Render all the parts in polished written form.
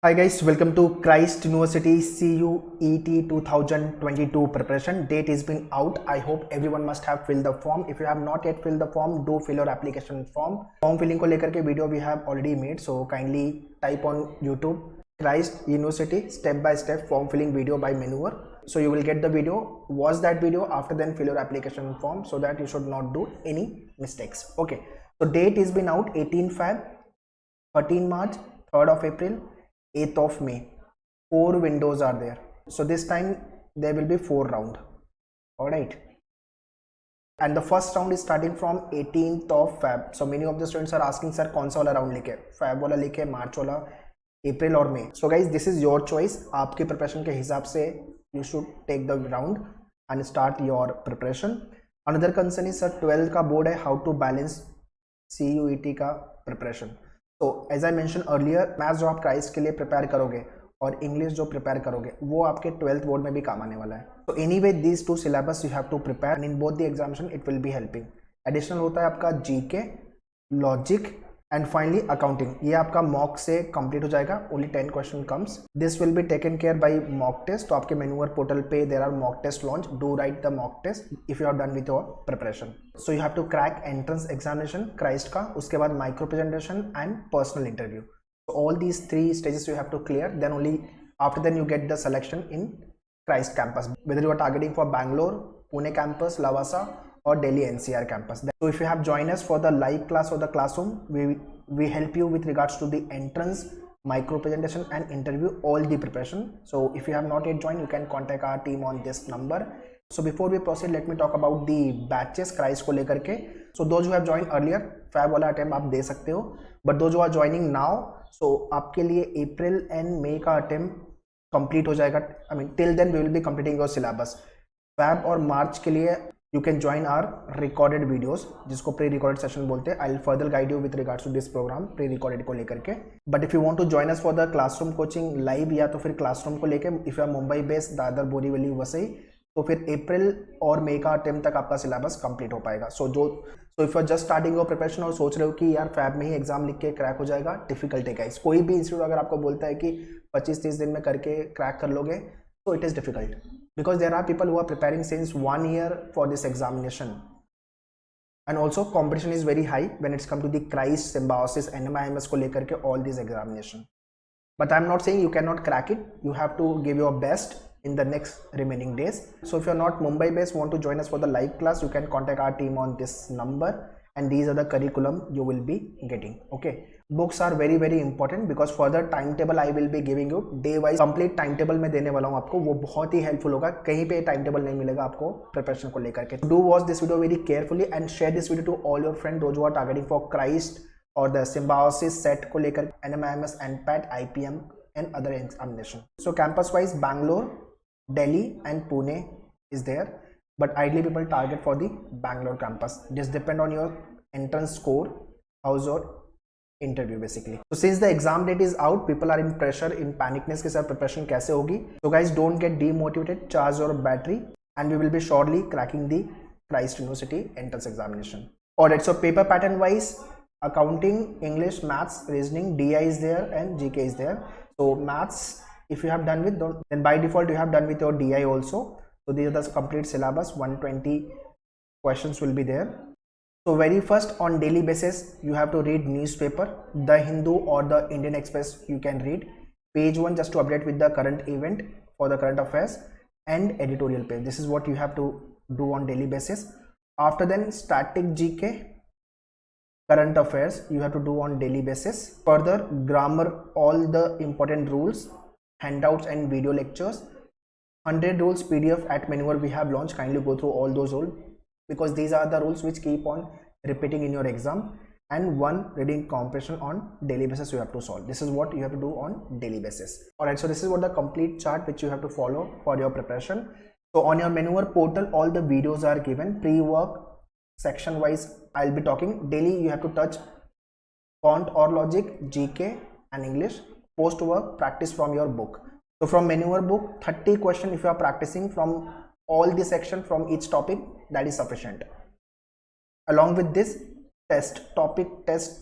Hi guys, welcome to Christ University CUET 2022 preparation. Date is been out. I hope everyone must have filled the form. If you have not yet filled the form, do fill your application form. Form filling को लेकर के video we have already made, so kindly type on YouTube Christ University step by step form filling video by Maneuver. So you will get the video, watch that video, after then fill your application form so that you should not do any mistakes. Okay, so date is been out 18 Feb, 13 March, 3rd of April, 8th of May. 4 windows are there. So this time there will be 4 round. Alright. And the first round is starting from 18th of Feb. So many of the students are asking, sir, कौन सा वाला round लिखे? Feb वाला लिखे, March वाला, April और May. So guys, this is your choice. आपके preparation के हिसाब से you should take the round and start your preparation. Another concern is, sir, 12th का board है, how to balance CUET का preparation. तो as I mention earlier, maths जो आप क्राइस्ट के लिए प्रिपेयर करोगे और इंग्लिश जो प्रिपेयर करोगे वो आपके 12th बोर्ड में भी काम आने वाला है. तो anyway these two syllabus you have to prepare and in both the examination it will be helping. Additional होता है आपका GK, logic and finally accounting. ये आपका मॉक से कंप्लीट हो जाएगा. Only 10 question comes. This will be taken care by mock test. तो आपके मेन्यूअर पोर्टल पे there are mock test launch. Do write the mock test if you are done with your preparation. So you have to crack entrance examination Christ का, उसके बाद micro presentation and personal interview. So all these 3 stages you have to clear, then only after then you get the selection in Christ campus, whether you are targeting for Bangalore, Pune campus, Lavasa or Delhi NCR campus. So if you have joined us for the live class or the classroom, we help you with regards to the entrance, micro presentation and interview, all the preparation. So if you have not yet joined, you can contact our team on this number. So before we proceed, let me talk about the batches Christ को लेकर के. So those who have joined earlier, Feb वाला attempt आप दे सकते हो, but those who are joining now, so आपके लिए अप्रैल and मई का अटेम्प्ट कंप्लीट हो जाएगा. I mean till then we will be completing your syllabus. Feb और मार्च के लिए you can join our recorded videos, जिसको प्री रिकॉर्डेड सेशन बोलते हैं. I will further guide you with regards to this programme pre recorded को लेकर के. But if you want to join us for the classroom coaching live या तो फिर classroom को लेकर, if you are Mumbai based, Dadar, Borivali, Vasai, तो फिर अप्रैल और मई का अटेम्प्ट तक आपका सिलेबस कंप्लीट हो पाएगा. So if you are just starting your preparation और सोच रहे हो कि यार फैब में ही एग्जाम लिख के क्रैक हो जाएगा, डिफिकल्ट है गाइस. कोई भी इंस्टीट्यूट अगर आपको बोलता है कि 25-30 दिन में करके क्रैक कर लोगे, तो it is difficult because there are people who are preparing since 1 year for this examination. And also competition is very high when it's come to the Christ, Symbiosis, NMIMS को लेकर के all this examination. But I'm not saying you cannot crack it. You have to give your best in the next remaining days. So if you're not Mumbai based, want to join us for the live class, you can contact our team on this number and these are the curriculum you will be getting. Okay, books are very very important because further timetable I will be giving you day wise. Complete timetable मैं देने वाला हूँ आपको, वो बहुत ही helpful होगा. कहीं पे timetable नहीं मिलेगा आपको preparation को लेकर के. Do watch this video very carefully and share this video to all your friends those who are targeting for Christ और द सिम्बायोसिस सेट को लेकर, NMIMS, NPAT, IPM and other examination. So campus wise, Bangalore, Delhi and Pune is there, but ideally people target for the Bangalore campus. Just depend on your entrance score, how's your interview basically. So since the exam date is out, people are in pressure, in panicness के साथ preparation कैसे होगी. So guys, don't get demotivated, charge your battery and we will be surely cracking the Christ University entrance examination. Alright, so paper pattern wise, accounting, English, maths, reasoning, DI is there and GK is there. So maths, if you have done with, then by default you have done with your DI also. So these are the complete syllabus. 120 questions will be there. So very first, on daily basis you have to read newspaper, The Hindu or the Indian Express. You can read page 1 just to update with the current event for the current affairs, and editorial page. This is what you have to do on daily basis. After then, static GK, current affairs you have to do on daily basis. Further, grammar, all the important rules, handouts and video lectures. 100 rules PDF at Maneuver we have launched. Kindly go through all those rules because these are the rules which keep on repeating in your exam. And 1 reading comprehension on daily basis you have to solve. This is what you have to do on daily basis. Alright, so this is what the complete chart which you have to follow for your preparation. So on your Maneuver portal, all the videos are given. Pre-work section wise I'll be talking. Daily you have to touch quant or logic, GK and English. Post work, practice from your book. So from Maneuver book, 30 question if you are practicing from all the section from each topic, that is sufficient. Along with this, test topic test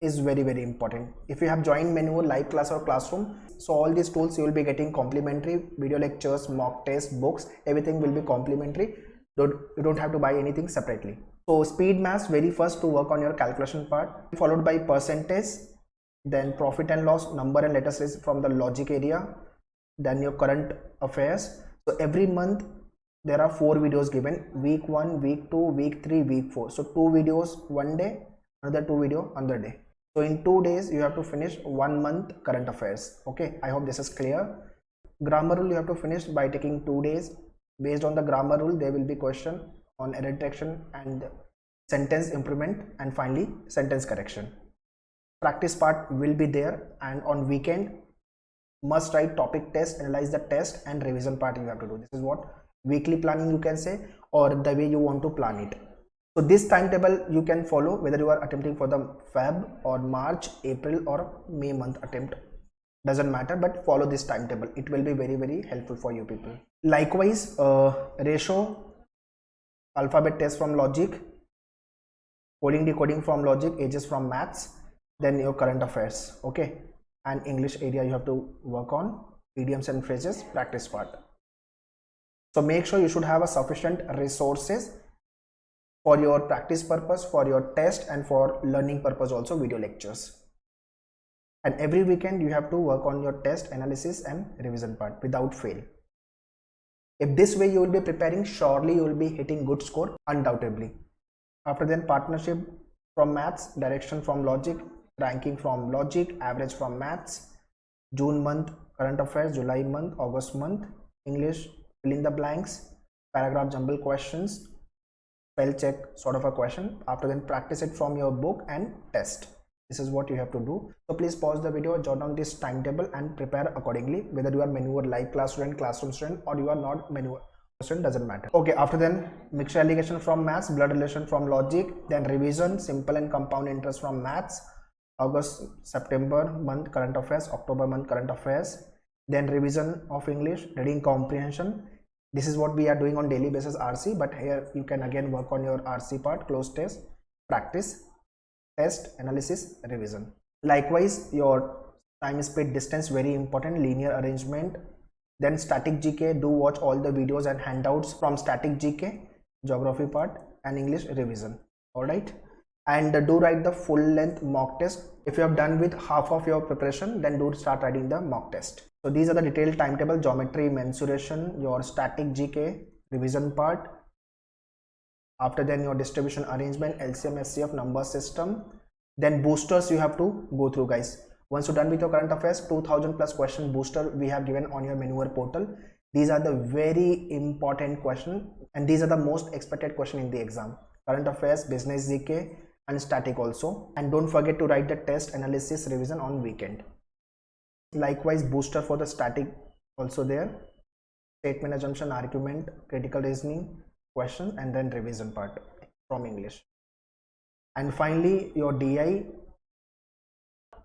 is very important. If you have joined Menur live class or classroom, so all these tools you will be getting complimentary. Video lectures, mock tests, books, everything will be complimentary. You don't have to buy anything separately. So speed maths, very first to work on your calculation part, followed by percentage, then profit and loss, number and letter series from the logic area, then your current affairs. So every month there are 4 videos given: week 1, week 2, week 3, week 4. So 2 videos one day, another 2 video another day. So in 2 days you have to finish 1 month current affairs. Okay, I hope this is clear. Grammar rule you have to finish by taking 2 days. Based on the grammar rule there will be question on error detection and sentence improvement, and finally sentence correction. Practice part will be there, and on weekend must write topic test, analyze the test, and revision part you have to do. This is what weekly planning you can say, or the way you want to plan it. So this timetable you can follow whether you are attempting for the Feb or March, April or May month attempt, doesn't matter, but follow this timetable. It will be very helpful for you people. Likewise, ratio, alphabet test from logic, coding decoding from logic, ages from maths, then your current affairs. Okay, and English area you have to work on, idioms and phrases, practice part. So make sure you should have a sufficient resources for your practice purpose, for your test, and for learning purpose also, video lectures. And every weekend you have to work on your test, analysis and revision part without fail. If this way you will be preparing, surely you will be hitting good score, undoubtedly. After then, partnership from maths, direction from logic, ranking from logic, average from maths, June month current affairs, July month, August month, English fill in the blanks, paragraph jumble questions, spell check sort of a question. After then, practice it from your book and test. This is what you have to do. So please pause the video, jot down this timetable and prepare accordingly, whether you are Menur live class student, classroom student, or you are not Menur student, doesn't matter. Okay, after then, mixture allegation from maths, blood relation from logic, then revision, simple and compound interest from maths, August, September month current affairs, October month current affairs, then revision of English, reading comprehension. This is what we are doing on daily basis, RC, but here you can again work on your RC part, close test, practice, test, analysis, revision. Likewise, your time, speed, distance, very important, linear arrangement. Then static GK, do watch all the videos and handouts from static GK, geography part, and English revision. Alright, and do write the full length mock test. If you have done with half of your preparation, then do start writing the mock test. So these are the detailed timetable: geometry, mensuration, your static GK, revision part. After then, your distribution arrangement, LCM, SCF, number system. Then boosters you have to go through, guys. Once you're done with your current affairs, 2000 plus question booster we have given on your Menur portal. These are the very important question, and these are the most expected question in the exam: current affairs, business GK, and static also. And don't forget to write the test, analysis, revision on weekend. Likewise, booster for the static also there: statement, assumption, argument, critical reasoning question, and then revision part from English. And finally, your DI,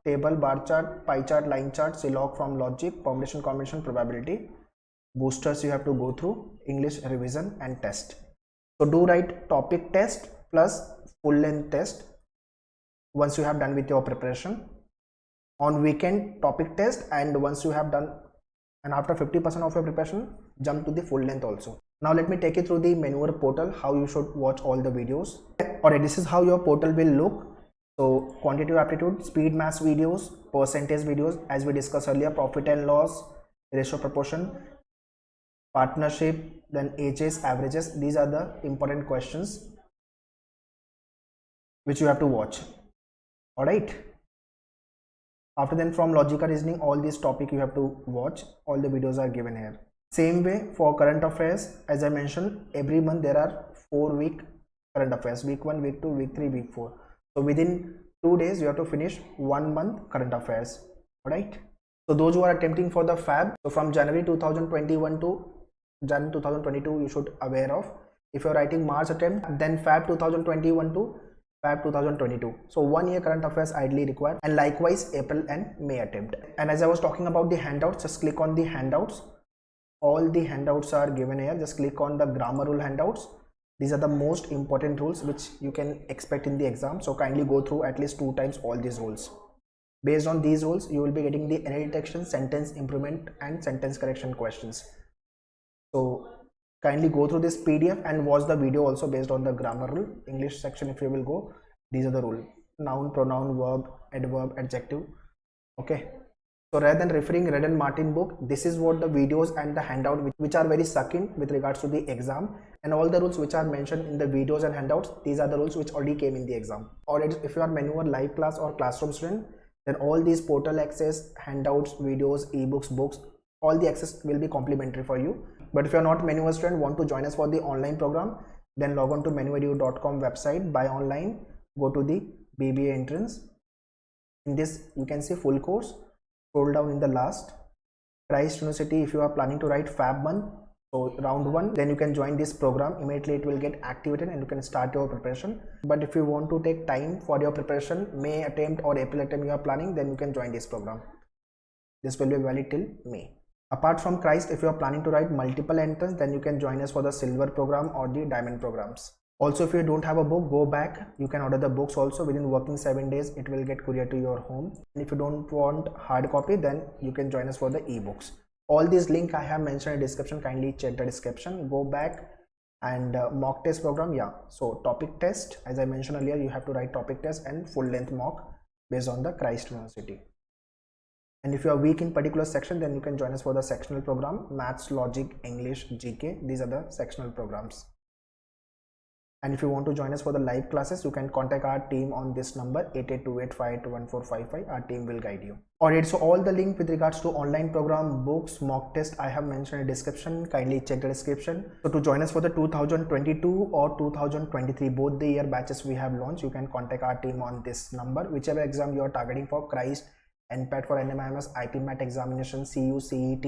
table, bar chart, pie chart, line chart, CLOG from logic, permutation, combination, probability. Boosters you have to go through, English revision and test. So do write topic test plus full length test once you have done with your preparation. On weekend, topic test, and once you have done, and after 50% of your preparation, jump to the full length also. Now let me take you through the Menur portal, how you should watch all the videos. Alright, this is how your portal will look. So quantitative aptitude, speed maths videos, percentage videos, as we discussed earlier, profit and loss, ratio proportion, partnership, then ages, averages. These are the important questions which you have to watch. Alright. After then, from logical reasoning, all these topic you have to watch. All the videos are given here. Same way for current affairs, as I mentioned, every month there are 4 week current affairs: week 1, week 2, week 3, week 4. So within 2 days you have to finish 1 month current affairs. Alright. So those who are attempting for the Fab, so from January 2021 to January 2022, you should aware of. If you are writing March attempt, then Fab 2021 to Fab 2022. So 1 year current affairs ideally required, and likewise April and May attempt. And as I was talking about the handouts, just click on the handouts. All the handouts are given here. Just click on the grammar rule handouts. These are the most important rules which you can expect in the exam. So kindly go through at least 2 times all these rules. Based on these rules, you will be getting the error detection, sentence improvement and sentence correction questions. So kindly go through this PDF and watch the video also based on the grammar rule. English section, if you will go, these are the rule: noun, pronoun, verb, adverb, adjective. Okay. So rather than referring Red and Martin book, this is what the videos and the handout which are very succinct with regards to the exam, and all the rules which are mentioned in the videos and handouts, these are the rules which already came in the exam. Or if you are Maneuver live class or classroom student, then all these portal access, handouts, videos, ebooks, books, all the access will be complimentary for you. But if you are not Maneuver student, want to join us for the online program, then log on to maneuveredu.com website, buy online, go to the BBA entrance. In this you can see full course. Scroll down in the last, Christ University. If you are planning to write Fab 1, so round 1, then you can join this program. Immediately it will get activated and you can start your preparation. But if you want to take time for your preparation, May attempt or April attempt you are planning, then you can join this program. This will be valid till May. Apart from Christ, if you are planning to write multiple entrance, then you can join us for the silver program or the diamond programs. Also, if you don't have a book, go back, you can order the books also. Within working 7 days it will get courier to your home. And if you don't want hard copy, then you can join us for the ebooks. All these link I have mentioned in the description. Kindly check the description, go back. And mock test program, yeah, so topic test, as I mentioned earlier, you have to write topic test and full length mock based on the Christ University. And if you are weak in particular section, then you can join us for the sectional program: maths, logic, English, GK. These are the sectional programs. And if you want to join us for the live classes, you can contact our team on this number 8828581455. Our team will guide you. Alright, so all the link with regards to online program, books, mock test, I have mentioned in the description. Kindly check the description. So to join us for the 2022 or 2023, both the year batches we have launched, you can contact our team on this number. Whichever exam you are targeting for: Christ, NPAT for NMIMS, IP MAT examination, CU, CET,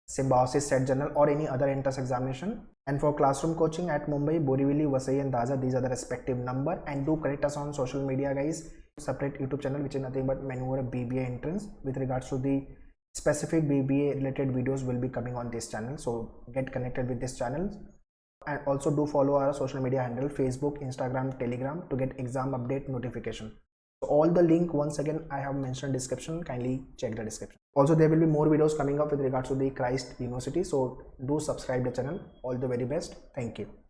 Symbiosis, Set Journal, or any other entrance examination. And for classroom coaching at Mumbai, Borivali, Vasai and Daza, these are the respective number. And do connect us on social media, guys. Separate YouTube channel which is nothing but Maneuver BBA entrance. With regards to the specific BBA related videos will be coming on this channel, so get connected with this channel. And also do follow our social media handle: Facebook, Instagram, Telegram, to get exam update notification. So all the link, once again, I have mentioned description. Kindly check the description. Also, there will be more videos coming up with regards to the Christ University. So do subscribe the channel. All the very best. Thank you.